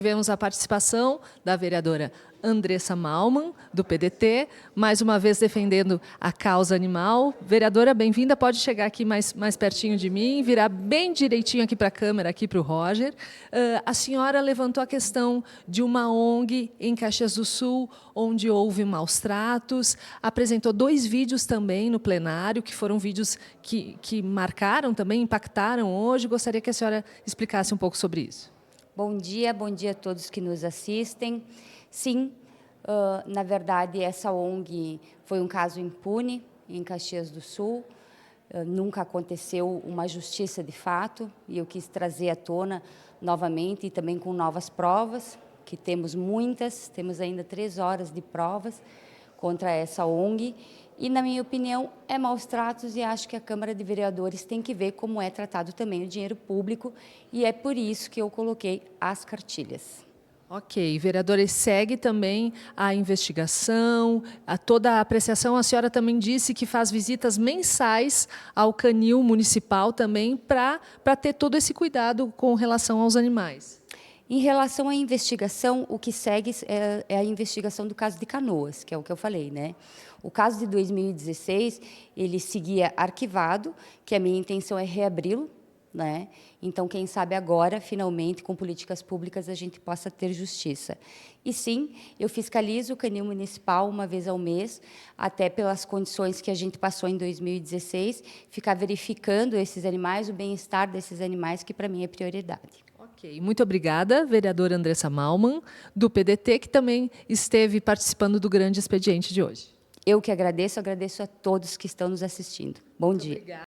Tivemos a participação da vereadora Andressa Malman, do PDT, mais uma vez defendendo a causa animal. Vereadora, bem-vinda, pode chegar aqui mais pertinho de mim, virar bem direitinho aqui para a câmera, aqui para o Roger. A senhora levantou a questão de uma ONG em Caxias do Sul, onde houve maus tratos, apresentou 2 vídeos também no plenário, que foram vídeos que marcaram também, impactaram hoje. Gostaria que a senhora explicasse um pouco sobre isso. Bom dia a todos que nos assistem. Sim, na verdade, essa ONG foi um caso impune em Caxias do Sul. Nunca aconteceu uma justiça de fato e eu quis trazer à tona novamente e também com novas provas, que temos muitas, temos ainda 3 horas de provas contra essa ONG. E, na minha opinião, é maus tratos e acho que a Câmara de Vereadores tem que ver como é tratado também o dinheiro público e é por isso que eu coloquei as cartilhas. Ok, vereadora, e segue também a investigação, toda a apreciação. A senhora também disse que faz visitas mensais ao canil municipal também para ter todo esse cuidado com relação aos animais. Em relação à investigação, o que segue é a investigação do caso de Canoas, que é o que eu falei, né? O caso de 2016, ele seguia arquivado, que a minha intenção é reabri-lo, né? Então, quem sabe agora, finalmente, com políticas públicas, a gente possa ter justiça. E sim, eu fiscalizo o canil municipal uma vez ao mês, até pelas condições que a gente passou em 2016, ficar verificando esses animais, o bem-estar desses animais, que para mim é prioridade. Ok, muito obrigada, vereadora Andressa Malman, do PDT, que também esteve participando do grande expediente de hoje. Eu que agradeço a todos que estão nos assistindo. Bom dia. Obrigada.